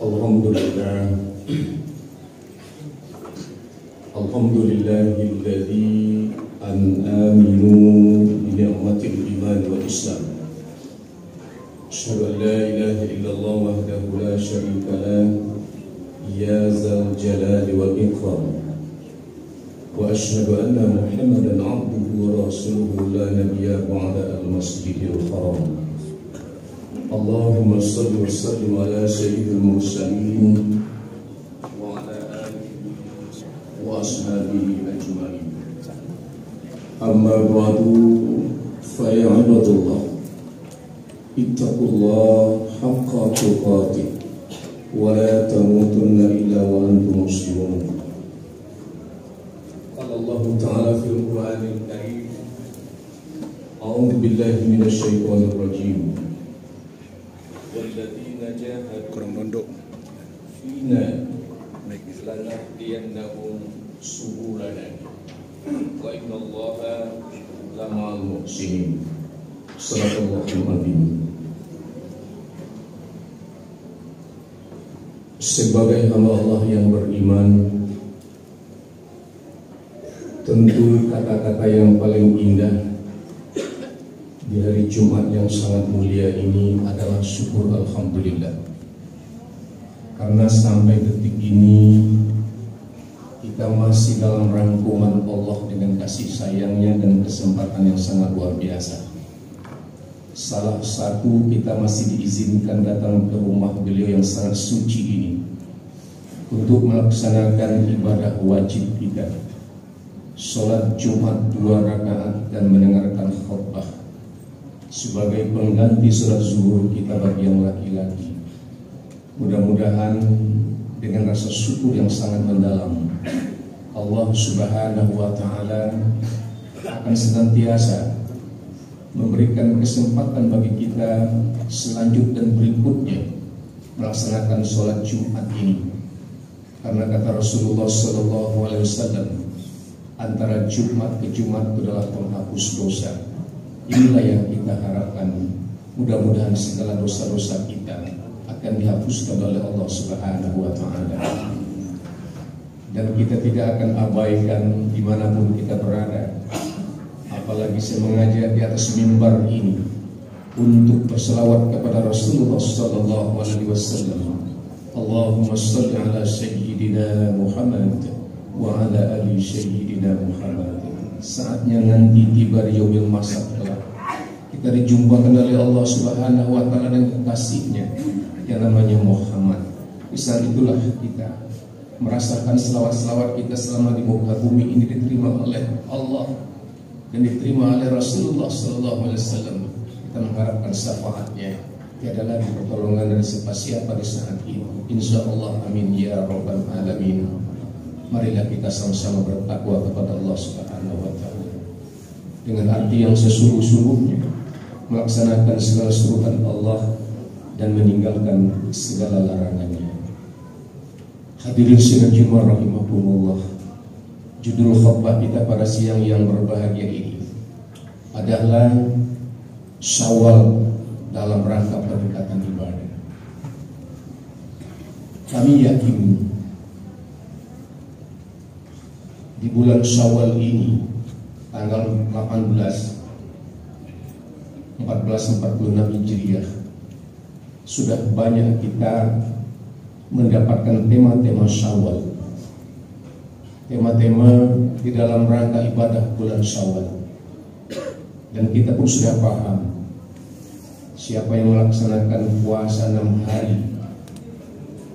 Alhamdulillah, alhamdulillahilladzi an'aminu bi ni'matil iman wal islam. Asyhadu an la ilaha illallah wahdahu la syarika lah, ya zal jalali wal ikram. Wa asyhadu anna Muhammadan abduhu wa rasuluhu la nabiyya ba'da al-masjidil haram. Allahumma salli wa sallim ala sayyidil mursalin wa ala alihi wa ashabihi ajma'in. Amma ba'du, fa ya ibadallah, ittaqullah haqqa tuqatih wa la tamutunna illa wa antum muslimun. Qala Allah Ta'ala fil Qur'anil Karim, a'udzu billahi minasy syaithanir rajim. Walladzina jahadu fina lanahdiyannahum subulana wa innallaha lama'al muhsinin. Shadaqallahul azim. Sebagai hamba Allah yang beriman, tentu kata-kata yang paling indah di hari Jumat yang sangat mulia ini adalah syukur alhamdulillah. Karena sampai detik ini kita masih dalam rangkuman Allah dengan kasih sayangnya dan kesempatan yang sangat luar biasa. Salah satu, kita masih diizinkan datang ke rumah beliau yang sangat suci ini untuk melaksanakan ibadah wajib kita, sholat Jumat 2 rakaat dan mendengarkan khutbah sebagai pengganti sholat zuhur kita bagi yang laki-laki. Mudah-mudahan dengan rasa syukur yang sangat mendalam, Allah Subhanahu wa Ta'ala akan senantiasa memberikan kesempatan bagi kita selanjutnya dan berikutnya melaksanakan sholat Jumat ini. Karena kata Rasulullah SAW, antara Jumat ke Jumat adalah penghapus dosa. Inilah yang kita harapkan. Mudah-mudahan segala dosa-dosa kita akan dihapuskan oleh Allah Subhanahu wa Ta'ala, dan kita tidak akan abaikan dimanapun kita berada. Apalagi saya mengajak di atas mimbar ini untuk berselawat kepada Rasulullah Sallallahu Alaihi Wasallam. Allahumma salli ala Sayyidina Muhammad wa ala ali Sayyidina Muhammad. Saatnya nanti tiba di yaumil masad kelak, kita dijumpakan oleh Allah Subhanahu wa Ta'ala dan kekasihnya yang namanya Muhammad. Di saat itulah kita merasakan selawat-selawat kita selama di muka bumi ini diterima oleh Allah dan diterima oleh Rasulullah Sallallahu Alaihi Wasallam. Kita mengharapkan syafaatnya. Tiada lagi pertolongan dari siapa di saat ini. Insyaallah, amin ya rabbal alamin. Marilah kita sama-sama bertakwa kepada Allah Subhanahu wa Ta'ala dengan arti yang sesungguh-sungguhnya, melaksanakan segala suruhan Allah dan meninggalkan segala larangannya. Hadirin sekalian rahimakumullah, judul khutbah kita pada siang yang berbahagia ini adalah Syawal dalam rangka pendekatan ibadah. Kami yakin di bulan Syawal ini, tanggal 1446 Hijriah, sudah banyak kita mendapatkan tema-tema Syawal, tema-tema di dalam rangka ibadah bulan Syawal. Dan kita pun sudah paham, siapa yang melaksanakan puasa 6 hari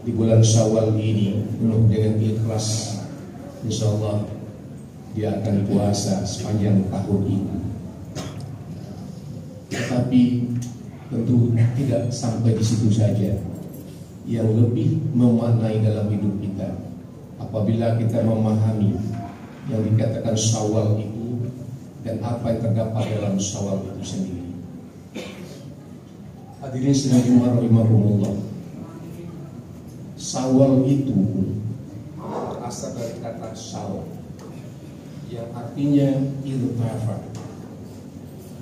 di bulan Syawal ini penuh dengan ikhlas, insyaallah dia akan puasa sepanjang tahun ini. Tetapi tentu tidak sampai di situ saja. Yang lebih memaknai dalam hidup kita, apabila kita memahami yang dikatakan Syawal itu dan apa yang terdapat dalam Syawal itu sendiri. Hadirin sekalian rahimakumullah, Syawal itu berasal dari kata syaw yang artinya irtafa,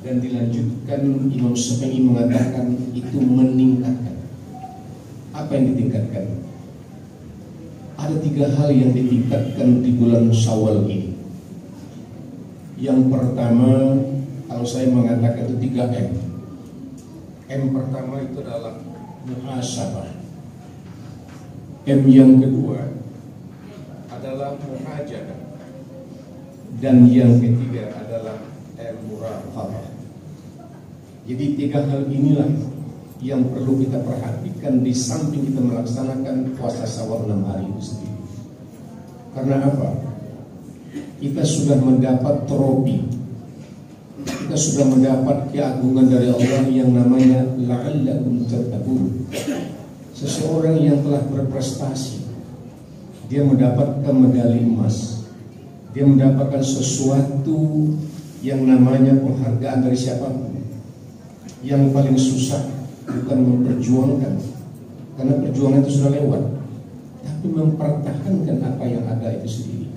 dan dilanjutkan Imam Syafi'i mengatakan itu meningkatkan. Apa yang ditingkatkan? Ada 3 hal yang ditingkatkan di bulan Syawal ini. Yang pertama, kalau saya mengatakan itu 3M. M pertama itu adalah muhasabah. M yang kedua adalah muhajabah. Dan yang ketiga adalah al-muraqabah. Jadi 3 hal inilah yang perlu kita perhatikan di samping kita melaksanakan puasa Syawal 6 hari itu sendiri. Karena apa? Kita sudah mendapat trofi, kita sudah mendapat keagungan dari Allah yang namanya la'allakum tattaqun. Seseorang yang telah berprestasi, dia mendapatkan medali emas, dia mendapatkan sesuatu yang namanya penghargaan dari siapapun. Yang paling susah bukan memperjuangkan, karena perjuangan itu sudah lewat, tapi mempertahankan apa yang ada itu sendiri.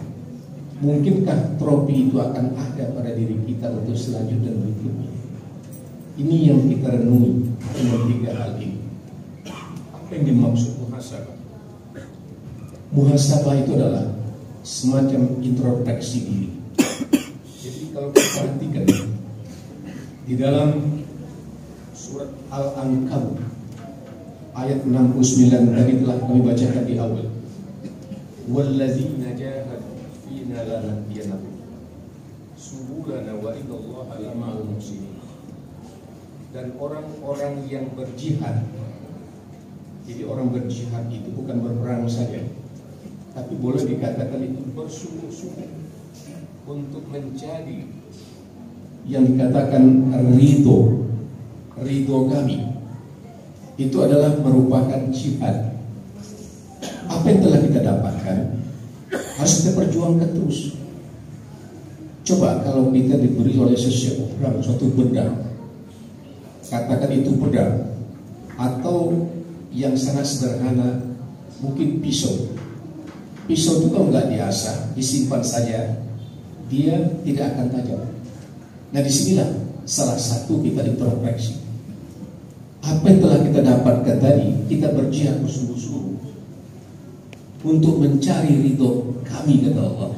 Mungkinkah trofi itu akan ada pada diri kita untuk selanjutnya berikutnya? Ini yang kita renungi dengan 3 hal ini. Apa yang dimaksud muhasabah? Muhasabah itu adalah semacam introspeksi diri. Jadi kalau kita perhatikan di dalam surat Al-Ankabut ayat 69 tadi telah kami bacakan di awal. Walladzina jahadu fina lanahdiyannahum subulana wa innallaha lama'al muhsinin. Dan orang-orang yang berjihad. Jadi orang berjihad itu bukan berperang saja, tapi boleh dikatakan itu bersungguh-sungguh untuk menjadi yang dikatakan ridho kami. Itu adalah merupakan jihad. Apa yang telah kita dapatkan harus kita perjuangkan terus. Coba kalau kita diberi oleh seseorang suatu pedang, katakan itu pedang, atau yang sangat sederhana mungkin pisau. Pisau itu kalau nggak diasah, disimpan saja, dia tidak akan tajam. Nah disinilah salah satu kita introspeksi. Apa yang telah kita dapatkan tadi, kita berjihad bersungguh-sungguh untuk mencari ridho kami, kata Allah.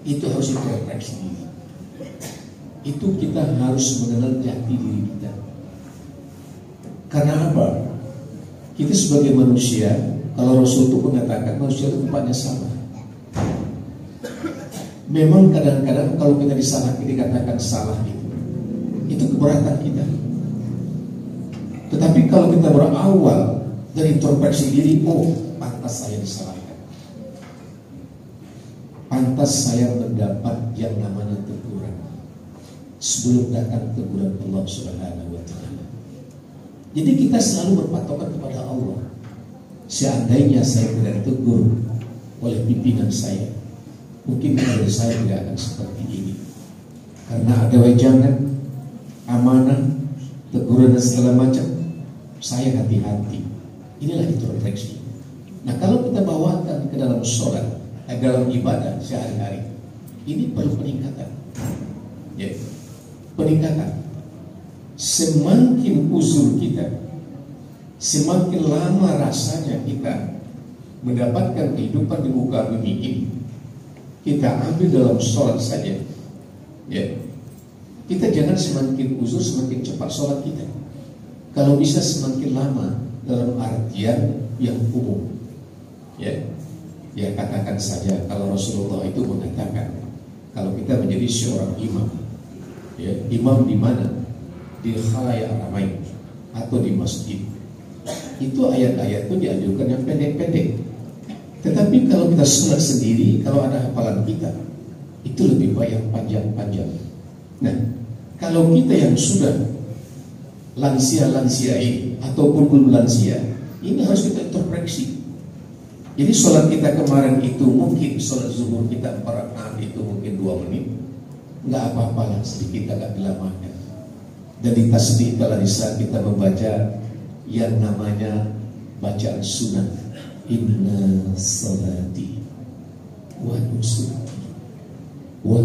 Itu harus introspeksi diri. Itu kita harus mengenal jati diri kita. Karena apa? Kita sebagai manusia, kalau Rasul itu mengatakan manusia itu tempatnya salah. Memang kadang-kadang kalau kita dikatakan salah itu keberatan kita. Tetapi kalau kita berawal dari introspeksi diri, oh pantas saya disalahkan, pantas saya mendapat yang namanya teguran sebelum datang teguran Allah Subhanahu wa Ta'ala. Jadi kita selalu berpatokan kepada Allah. Seandainya saya tidak ditegur oleh pimpinan saya, mungkin karir saya tidak akan seperti ini. Karena ada wejangan, amanah, teguran dan segala macam, saya hati-hati. Inilah introspeksi. Nah kalau kita bawakan ke dalam sholat, dalam ibadah sehari-hari, ini perlu peningkatan. Ya, peningkatan. Semakin uzur kita, semakin lama rasanya kita mendapatkan kehidupan di muka bumi ini, kita ambil dalam sholat saja. Ya, kita jangan semakin uzur semakin cepat sholat kita. Kalau bisa semakin lama dalam artian yang umum. Ya, ya katakan saja kalau Rasulullah itu mengatakan kalau kita menjadi seorang imam, ya, imam di mana? Di khalayak ramai atau di masjid. Itu ayat-ayat itu dianjurkan yang pendek-pendek. Tetapi kalau kita sholat sendiri, kalau ada hafalan kita, itu lebih baik yang panjang-panjang. Nah, kalau kita yang sudah lansia-lansia ini ataupun belum lansia, ini harus kita introspeksi. Jadi sholat kita kemarin itu mungkin sholat zuhur kita 4 rakaat itu mungkin 2 menit, nggak apa-apa lah, sedikit agak dilamakan. Dan di tasbih kalau di saat kita membaca yang namanya bacaan sunnah, inna salati wa nusuki wa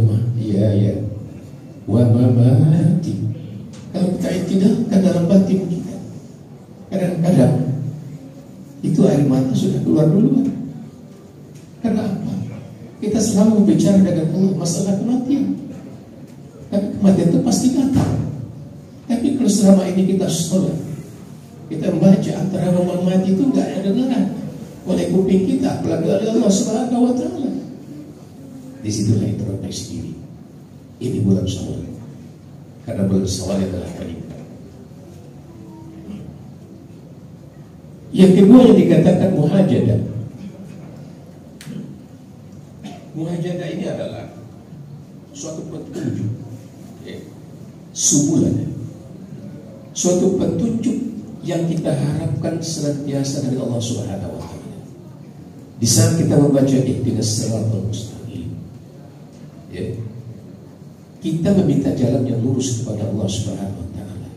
mamati. Kalau kita iktidalkan dalam batin kita, kadang-kadang itu air mata sudah keluar duluan. Karena apa? Kita selalu berbicara dengan Allah masalah kematian. Tapi kematian itu pasti datang. Tapi kalau selama ini kita sholat, kita membaca antara ngomong mati itu nggak ada dengaran oleh kuping kita, apalagi oleh Allah Subhanahu wa Ta'ala. Disitulah introspeksi diri. Ini bulan Syawal, karena bulan Syawal adalah kalimat. Yang kedua yang dikatakan muhajadah. Muhajadah ini adalah suatu petunjuk, subulan, suatu petunjuk yang kita harapkan senantiasa dari Allah Subhanahu wa Ta'ala. Di saat kita membaca ihdinas siratal mustaqim, kita meminta jalan yang lurus kepada Allah Subhanahu wa Ta'ala.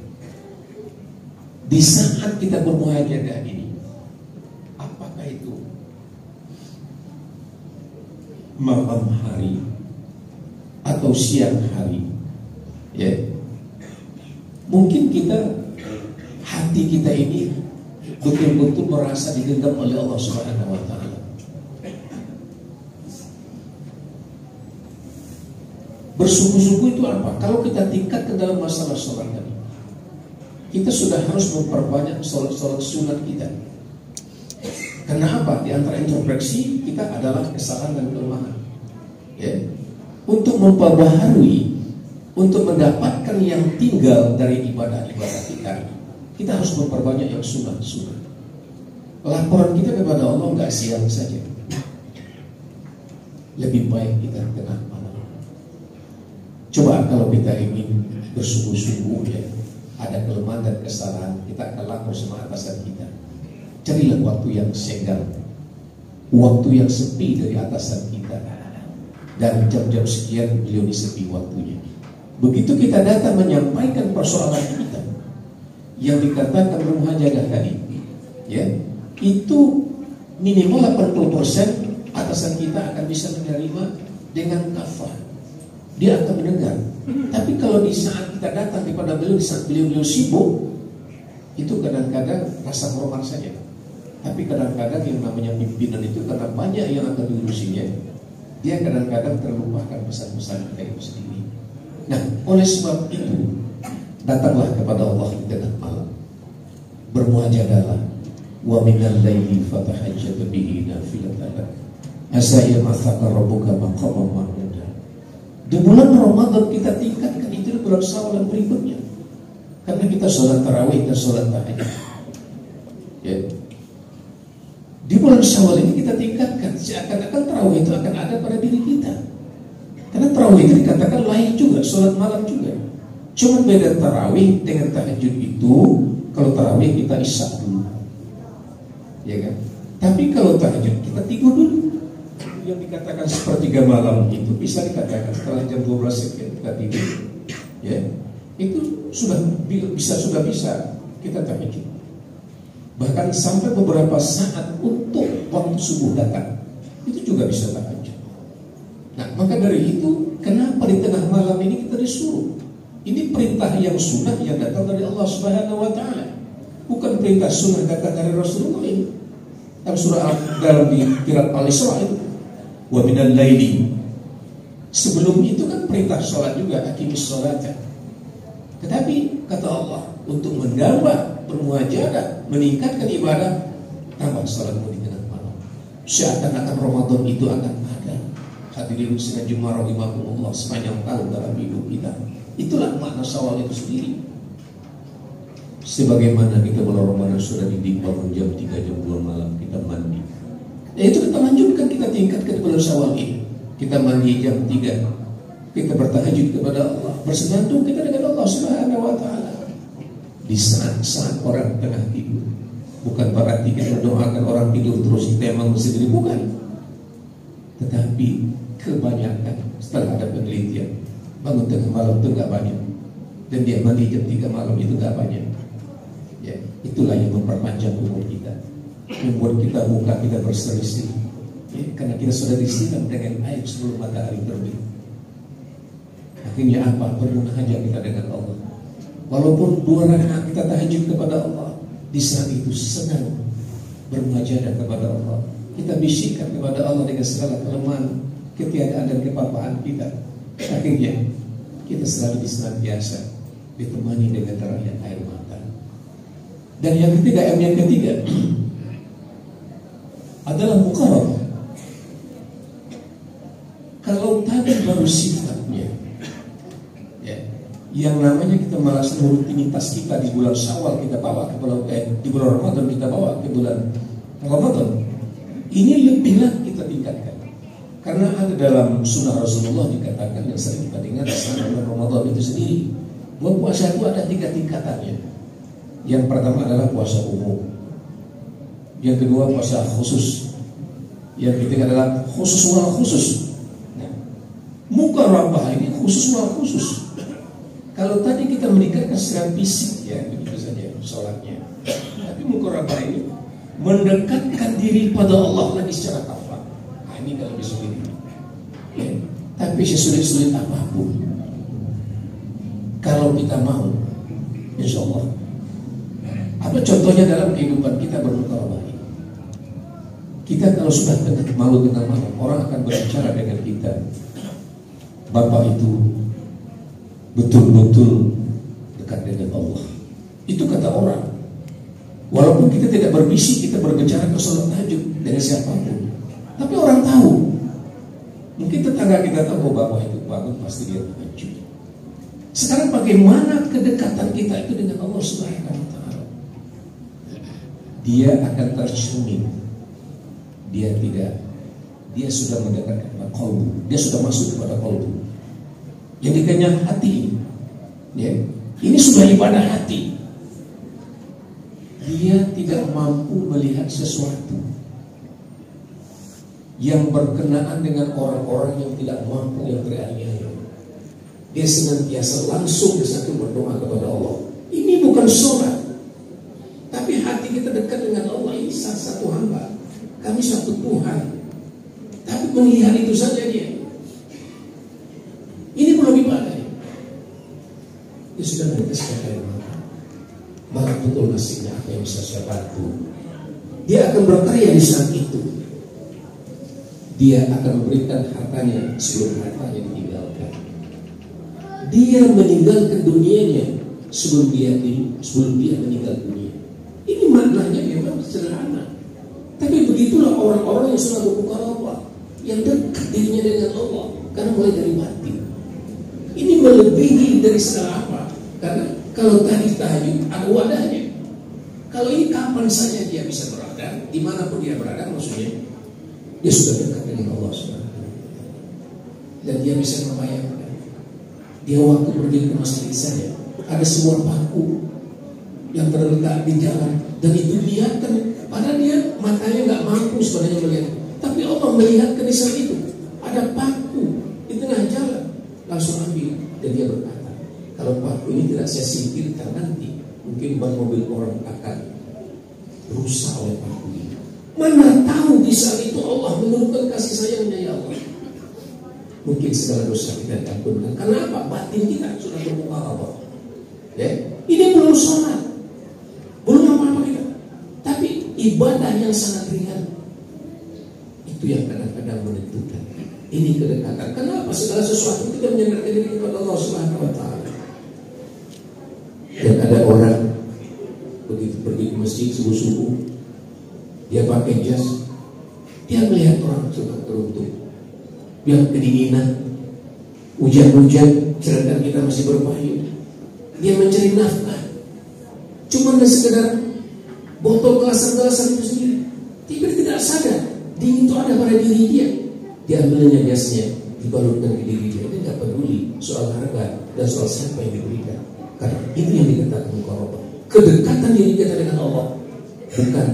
Di saat kita bermuhajadah ini, apakah itu malam hari atau siang hari, mungkin hati kita ini betul-betul merasa digenggam oleh Allah Subhanahu wa Ta'ala. Bersungguh-sungguh itu apa? Kalau kita tingkatkan dalam masalah sholat tadi, kita sudah harus memperbanyak sholat sunat kita. Karena apa? Di antara introspeksi kita adalah kesalahan dan kelemahan. Untuk memperbaharui, untuk mendapatkan yang tinggal dari ibadah-ibadah kita harus memperbanyak yang sunat. Laporan kita kepada Allah nggak siang saja. Lebih baik kita tengah malam. Coba kalau kita ingin bersungguh-sungguh, ada kelemahan dan kesalahan, kita akan lapor sama atasan kita. Carilah waktu yang senggang, waktu yang sepi dari atasan kita, dan jam-jam sekian beliau disepi waktunya. Begitu kita datang menyampaikan persoalan kita yang dikatakan bermuhajadah tadi, itu minimal 80% atasan kita akan bisa menerima dengan kafah. Dia akan mendengar. Tapi kalau di saat kita datang kepada beliau, di saat beliau sibuk, itu kadang-kadang rasa hormat saja. Tapi kadang-kadang yang namanya pimpinan itu karena banyak yang akan diurusinya, dia kadang-kadang terlupakan pesan-pesan kita itu sendiri. Nah, oleh sebab itu, datanglah kepada Allah di tengah malam, bermuhajadalah, wa minal laili fatahajjat bihi nafilatan lak asa yab'atsaka rabbuka maqaman mahmuda. Di bulan Ramadan kita tingkatkan itu, di bulan Syawal berikutnya, karena kita sholat tarawih dan sholat tahajud. Di bulan Syawal ini kita tingkatkan, seakan-akan tarawih itu akan ada pada diri kita. Karena tarawih itu dikatakan lain juga, sholat malam juga. Cuma beda tarawih dengan tahajud itu, kalau tarawih kita isya dulu, kan? Tapi kalau tahajud kita tidur dulu. Yang dikatakan sepertiga malam itu bisa dikatakan setelah jam 12 sekian kita tidur, itu sudah bisa kita tahajud. Bahkan sampai beberapa saat untuk waktu subuh datang, itu juga bisa tahajud. Nah, maka dari itu, kenapa di tengah malam ini kita disuruh? Ini perintah yang sunnah yang datang dari Allah Subhanahu wa Ta'ala, bukan perintah sunnah datang dari Rasulullah ini. Dalam di Qiraat Al-Isra itu, wa minal laili. Sebelum itu kan perintah sholat juga, aqimis sholata. Tetapi kata Allah, untuk menambah bermuajadah, meningkatkan ibadah, tambah sholatmu di tengah malam. Seakan-akan Ramadan itu akan ada. Hadirin sekalian jemaah rahimakumullah, sepanjang tahun dalam hidup kita. Itulah makna Syawal itu sendiri. Sebagaimana kita bulan Ramadan sudah dibangun jam 3 jam 2 malam kita mandi. Itu kita lanjutkan, kita tingkatkan bulan Syawal ini. Kita mandi jam 3, kita bertahajud kepada Allah, bersenandung kita dengan Allah Subhanahu wa Ta'ala. Di saat orang tengah tidur, bukan berarti kita mendoakan orang tidur terus kita emang sendiri, bukan. Tetapi kebanyakan setelah ada penelitian, bangun tengah malam itu nggak banyak, dan dia mandi jam 3 malam itu nggak banyak. Itulah yang memperpanjang umur kita, membuat kita muka kita berseri-seri, karena kita sudah disiram dengan air sebelum matahari terbit. Akhirnya apa? Bermunajat kita dengan Allah. Walaupun 2 rakaat kita tahajud kepada Allah, di saat itu senang bermujahadah kepada Allah. Kita bisikkan kepada Allah dengan segala kelemahan, ketiadaan dan kepapaan kita. Akhirnya kita selalu senantiasa ditemani dengan derahnya air mata. Dan yang ketiga adalah muqarabah. Kalau tadi baru sifatnya, ya, yang namanya kita melaksanakan rutinitas kita di bulan Syawal kita bawa ke bulan di bulan Ramadan kita bawa ke bulan Ramadan. Ini lebih lagi kita tingkatkan. Karena ada dalam sunnah Rasulullah dikatakan yang sering kita dengar selama bulan Ramadan itu sendiri, bahwa puasa itu ada 3 tingkatannya. Yang pertama adalah puasa umum, yang kedua puasa khusus, yang ketiga adalah khusus wal khusus. Nah, muqarabah ini khusus wal khusus. Kalau tadi kita meningkatkan secara fisik, ya begitu saja sholatnya. Tapi muqarabah ini mendekatkan diri pada Allah lagi secara kafah. Nah, ini kalau disulit, ya. Tapi sesulit-sulit apapun, kalau kita mau, insya Allah. Apa contohnya dalam kehidupan kita bermuqarabah ini? Kita kalau sudah dekat malu tengah malam, orang akan berbicara dengan kita, Bapak itu betul-betul dekat dengan Allah. Itu kata orang. Walaupun kita tidak berbisik, kita berbicara ke sholat tahajud dengan siapapun, tapi orang tahu. Mungkin tetangga kita tahu, oh Bapak itu bangun pasti dia tahajud. Sekarang bagaimana kedekatan kita itu dengan Allah Subhanahu wa Ta'ala? Dia akan tercermin. Dia sudah mendekatkan kepada qalbu. Dia sudah masuk kepada qalbu. Yang dikenyang hati. Ya. Ini sudah ibadah hati. Dia tidak mampu melihat sesuatu yang berkenaan dengan orang-orang yang tidak mampu, yang teraniaya. Dia senantiasa langsung bersatu berdoa kepada Allah. Ini bukan sholat, tapi hati kita dekat dengan Allah. Ini satu hamba, kami satu Tuhan. Tapi melihat itu saja dia. Ini belum ibadah. Dia sudah menetes air mata. Maka betul nasibnya apa yang bisa saya bantu. Dia akan berkarya di saat itu. Dia akan memberikan hartanya sebelum hartanya ditinggalkan. Dia meninggalkan dunianya sebelum dia meninggal dunia. Ini maknanya memang sederhana. Tapi begitulah orang-orang yang sudah bermuqarabah, yang dekat dirinya dengan Allah, karena mulai dari batin. Ini melebihi dari segala apa. Karena kalau tadi tahajud ada wadahnya. Kalau ini kapan saja dia bisa berada, dimanapun dia berada, maksudnya dia sudah dekat dengan Allah Subhanahu. Dan dia bisa membayangkan. Dia waktu pergi ke masjid saja, ada sebuah paku yang terletak di jalan, dan itu dilihatkan. Padahal dia matanya nggak mampu sebenarnya melihat, tapi Allah melihatkan di saat itu ada paku di tengah jalan, langsung ambil. Dan dia berkata, kalau paku ini tidak saya singkirkan nanti, mungkin ban mobil orang akan rusak oleh paku ini. Mana tahu di saat itu Allah menurunkan kasih sayangnya, ya Allah. Mungkin segala dosa kita diampunkan. Karena apa? Batin kita sudah bermuqarabah. Ya, ini belum sholat, belum apa-apa kita, tapi ibadah yang sangat ringan itu yang kadang-kadang menentukan. Ini kedekatan. Kenapa? Segala sesuatu kita menyandarkan diri kepada Allah Subhanahu wa Ta'ala. Dan ada orang begitu pergi ke masjid subuh-subuh, dia pakai jas, dia melihat orang sudah teruntuk, yang kedinginan, hujan-hujan, sedangkan kita masih berpayung. Dia mencari nafkah, cuma dengan sekedar botol gelasan-gelasan itu sendiri. Tapi tidak sadar dingin itu ada pada diri dia. Dia ambilnya jasnya, dibalurkan ke diri dia. Dia tidak peduli soal harga dan soal siapa yang diberikan. Karena itu yang dikatakan muqarabah. Kedekatan diri kita dengan Allah, bukan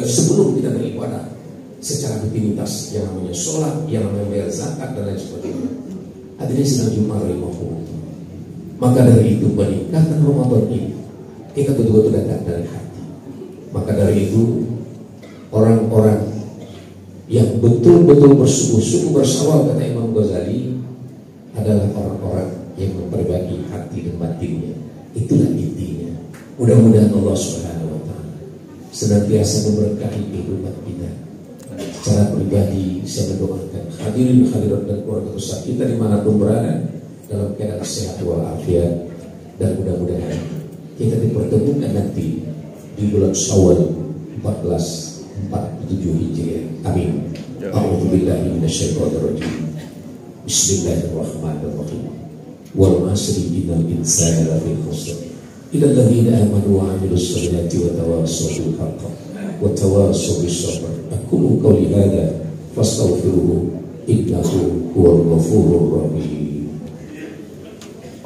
sebelum kita beribadah secara rutinitas, yang namanya sholat, yang namanya bayar zakat dan lain sebagainya. Hadirin sedang Jumat 50. Maka dari itu peningkatan Ramadan ini kita betul-betul dekat dari hati. Maka dari itu orang-orang yang betul-betul bersungguh-sungguh bersawal, kata Imam Ghazali, adalah orang-orang yang memperbaiki hati dan batinnya. Itulah intinya. Mudah-mudahan Allah Subhanahu wa Ta'ala senantiasa memberkahi kehidupan kita. Secara pribadi saya mendoakan hadirin hadirat dan keluarga besar kita dimanapun berada dalam keadaan sehat walafiat, dan mudah-mudahan kita dipertemukan nanti di bulan Syawal 1447 Hijriah. Amin. A'udzubillahi minasyaitonirrajim. Bismillahirrahmanirrahim. Wal 'asri innal insana lafi khusr illa alladziina aamanu wa 'amilus shalihati wa tawassaw bil haqqi wa tawassaw bis sabr. Aqulu qawli hadza fastaghfiruhu innahu huwal ghafurur rahim.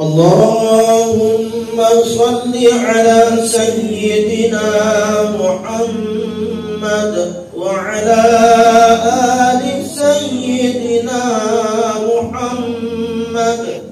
Allahumma shalli ala sayyidina Muhammad wa ala ali sayyidina Muhammad